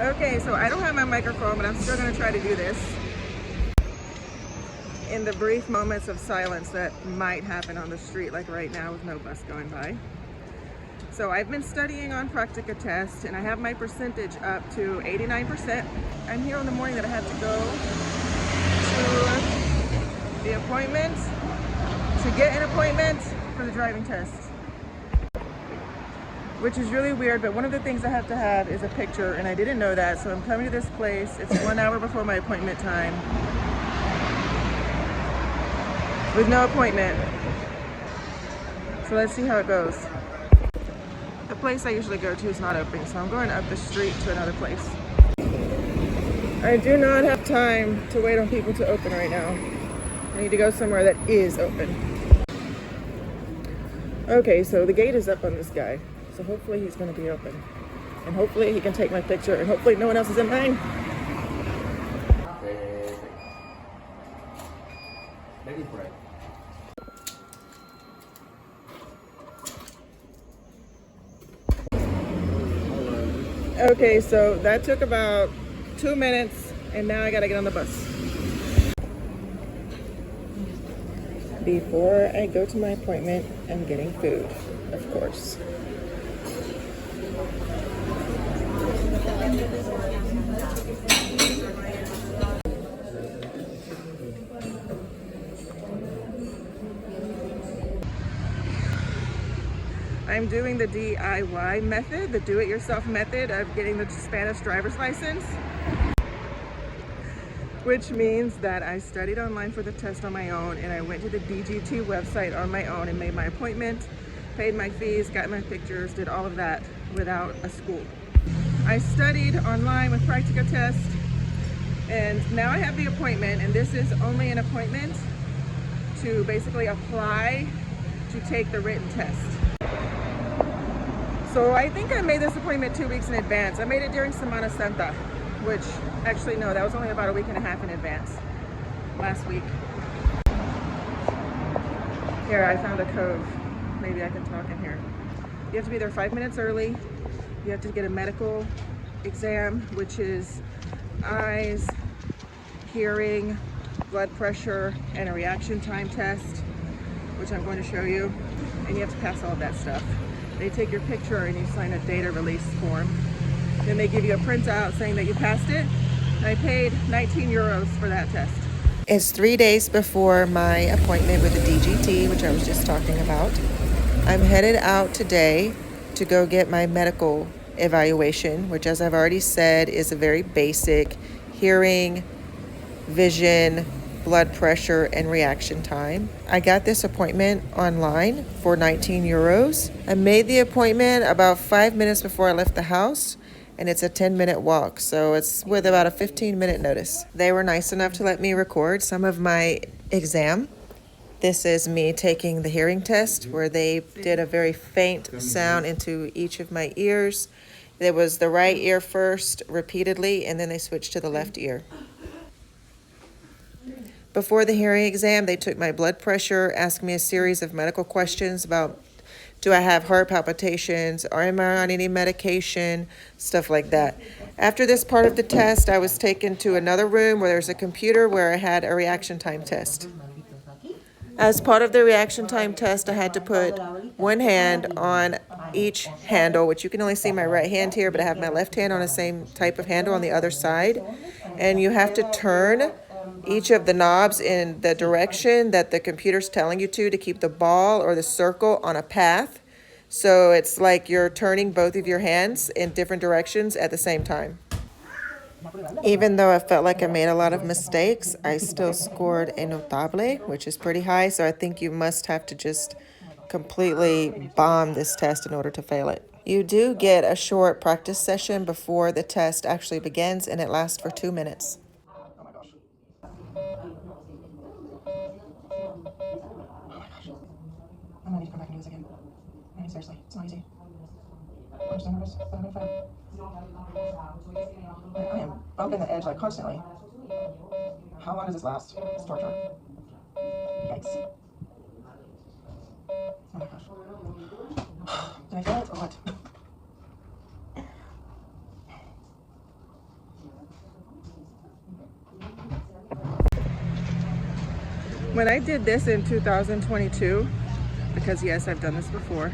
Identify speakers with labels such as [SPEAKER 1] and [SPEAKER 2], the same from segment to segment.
[SPEAKER 1] Okay, so I don't have my microphone, but I'm still gonna try to do this in the brief moments of silence that might happen on the street, like right now with no bus going by. So I've been studying on Practicatest, and I have my percentage up to 89%. I'm here in the morning that I have to go to the appointment, to get an appointment for the driving test, which is really weird, but one of the things I have to have is a picture, and I didn't know that, so I'm coming to this place. It's 1 hour before my appointment time with no appointment. So let's see how it goes. The place I usually go to is not open, so I'm going up the street to another place. I do not have time to wait on people to open right now. I need to go somewhere that is open. Okay, so the gate is up on this guy, so hopefully he's going to be open. And hopefully he can take my picture, and hopefully no one else is in line. Okay, so that took about 2 minutes, and now I gotta get on the bus. Before I go to my appointment, I'm getting food, of course. I'm doing the DIY method, the do-it-yourself method of getting the Spanish driver's license, which means that I studied online for the test on my own, and I went to the DGT website on my own and made my appointment, paid my fees, got my pictures, did all of that without a school. I studied online with Practicatest, and now I have the appointment, and this is only an appointment to basically apply to take the written test. So I think I made this appointment 2 weeks in advance. I made it during Semana Santa, which actually no, that was only about a week and a half in advance, last week. Here, I found a cove. Maybe I can talk in here. You have to be there 5 minutes early. You have to get a medical exam, which is eyes, hearing, blood pressure, and a reaction time test, which I'm going to show you. And you have to pass all of that stuff. They take your picture and you sign a data release form. Then they give you a printout saying that you passed it. And I paid 19 euros for that test. It's 3 days before my appointment with the DGT, which I was just talking about. I'm headed out today to go get my medical evaluation, which, as I've already said, is a very basic hearing, vision, blood pressure, and reaction time. I got this appointment online for 19 euros. I made the appointment about 5 minutes before I left the house, and it's a 10-minute walk, so it's with about a 15-minute notice. They were nice enough to let me record some of my exam. This is me taking the hearing test, where they did a very faint sound into each of my ears. There was the right ear first, repeatedly, and then they switched to the left ear. Before the hearing exam, they took my blood pressure, asked me a series of medical questions about, do I have heart palpitations, or am I on any medication, stuff like that. After this part of the test, I was taken to another room where there's a computer where I had a reaction time test. As part of the reaction time test, I had to put one hand on each handle, which you can only see my right hand here, but I have my left hand on the same type of handle on the other side. And you have to turn each of the knobs in the direction that the computer's telling you to keep the ball or the circle on a path. So it's like you're turning both of your hands in different directions at the same time. Even though I felt like I made a lot of mistakes, I still scored a notable, which is pretty high. So I think you must have to just completely bomb this test in order to fail it. You do get a short practice session before the test actually begins, and it lasts for 2 minutes. I'm gonna need to come back and do this again. I mean, seriously, it's not easy. I'm so nervous, but I'm gonna fail. I am bumping the edge like constantly. How long does this last? It's torture. Yikes. Oh my gosh. Did I fail it or what? When I did this in 2022, because yes, I've done this before,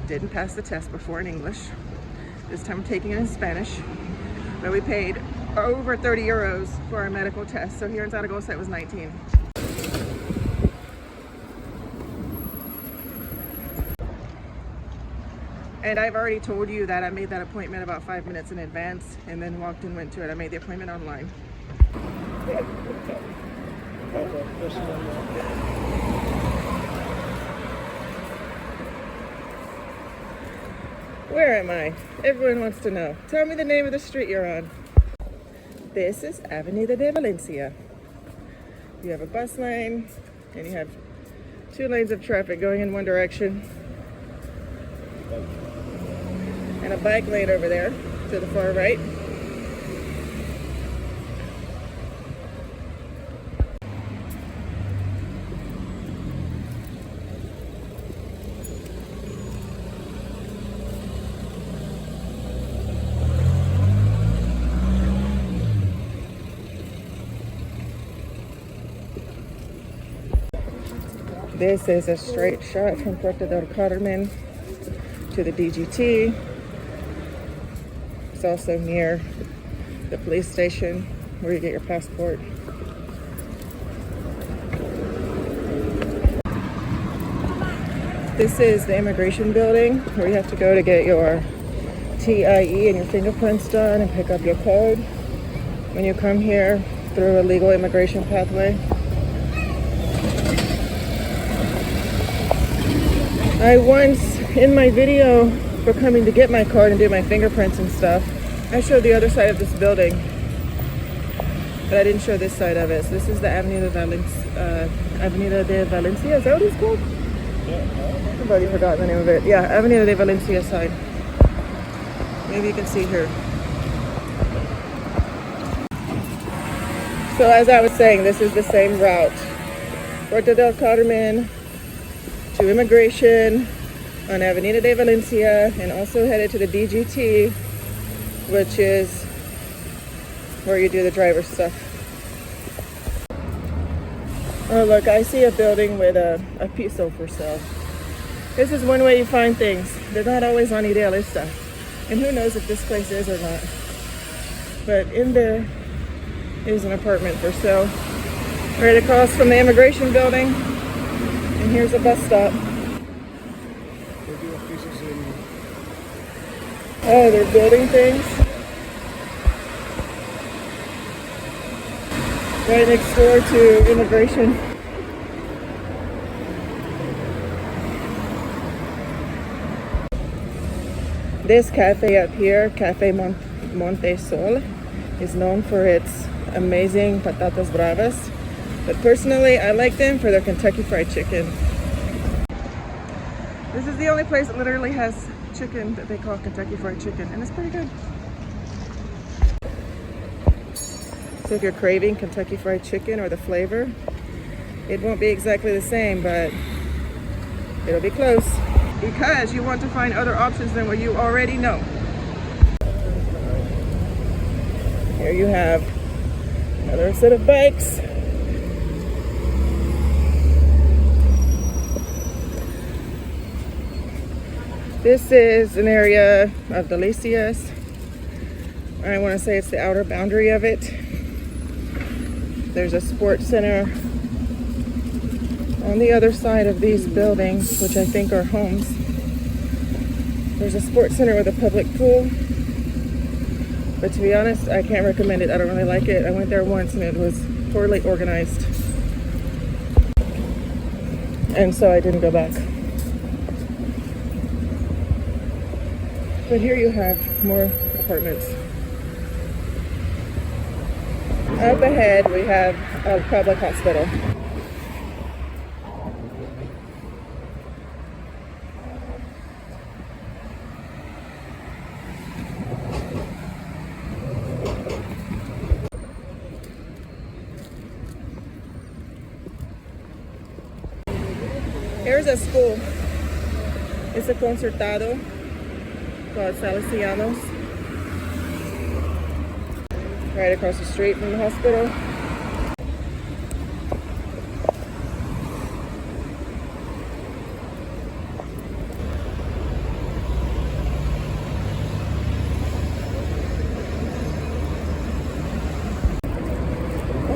[SPEAKER 1] didn't pass the test before in English. This time I'm taking it in Spanish. But we paid over 30 euros for our medical test. So here in Zaragoza, it was 19. And I've already told you that I made that appointment about 5 minutes in advance and then walked and went to it. I made the appointment online. Where am I? Everyone wants to know. Tell me the name of the street you're on. This is Avenida de Valencia. You have a bus lane and you have 2 lanes of traffic going in one direction. And a bike lane over there to the far right. This is a straight shot from Puerto del Carmen to the DGT. It's also near the police station where you get your passport. This is the immigration building where you have to go to get your TIE and your fingerprints done and pick up your code when you come here through a legal immigration pathway. I once, in my video for coming to get my card and do my fingerprints and stuff, I showed the other side of this building, but I didn't show this side of it. So this is the Avenida de Valencia, is that what it's called? Yeah. I've already forgotten the name of it. Yeah, Avenida de Valencia side. Maybe you can see here. So as I was saying, this is the same route. Puerto del Carmen to immigration on Avenida de Valencia, and also headed to the DGT, which is where you do the driver stuff. Oh look, I see a building with a piso for sale. This is one way you find things. They're not always on Idealista. And who knows if this place is or not. But in there is an apartment for sale. Right across from the immigration building. And here's a bus stop. Oh, they're building things. Right next door to immigration. This cafe up here, Cafe Monte Sol, is known for its amazing patatas bravas. But personally, I like them for their Kentucky Fried Chicken. This is the only place that literally has chicken that they call Kentucky Fried Chicken, and it's pretty good. So if you're craving Kentucky Fried Chicken or the flavor, it won't be exactly the same, but it'll be close. Because you want to find other options than what you already know. Here you have another set of bikes. This is an area of Delicias. I want to say it's the outer boundary of it. There's a sports center on the other side of these buildings, which I think are homes. There's a sports center with a public pool. But to be honest, I can't recommend it. I don't really like it. I went there once and it was poorly organized. And so I didn't go back. But here you have more apartments. Up ahead we have a public hospital. Here's a school. It's a concertado called Salesianos. Right across the street from the hospital.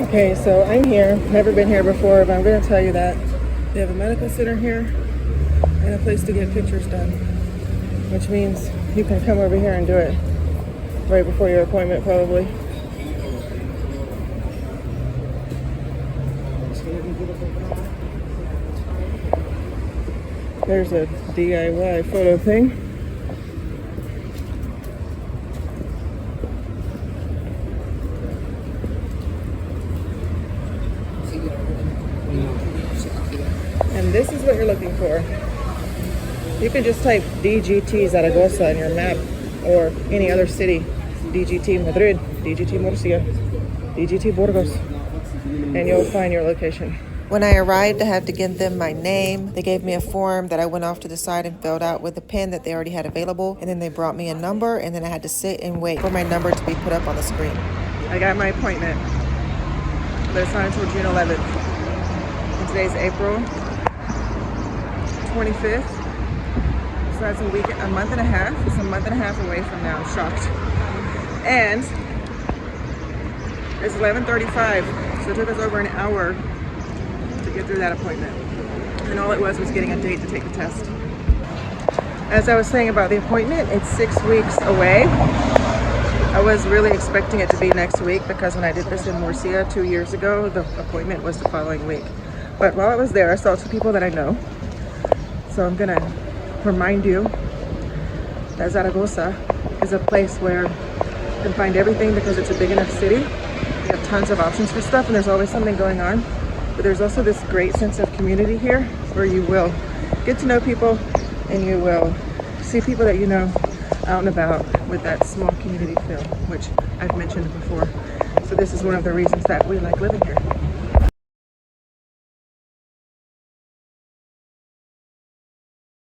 [SPEAKER 1] Okay, so I'm here. Never been here before, but I'm going to tell you that they have a medical center here and a place to get pictures done, which means you can come over here and do it right before your appointment, probably. There's a DIY photo thing. And this is what you're looking for. You can just type DGT Zaragoza in your map or any other city. DGT Madrid, DGT Murcia, DGT Burgos, and you'll find your location. When I arrived, I had to give them my name. They gave me a form that I went off to the side and filled out with a pen that they already had available. And then they brought me a number, and then I had to sit and wait for my number to be put up on the screen. I got my appointment, but it's not until June 11th. And today's April 25th. So that's a month and a half. It's a month and a half away from now. I'm shocked. And it's 11:35, so it took us over an hour to get through that appointment. And all it was getting a date to take the test. As I was saying about the appointment, it's 6 weeks away. I was really expecting it to be next week because when I did this in Murcia 2 years ago, the appointment was the following week. But while I was there, I saw two people that I know. So I'm gonna remind you that Zaragoza is a place where you can find everything because it's a big enough city. You have tons of options for stuff and there's always something going on. But there's also this great sense of community here where you will get to know people and you will see people that you know out and about with that small community feel, which I've mentioned before. So this is one of the reasons that we like living here.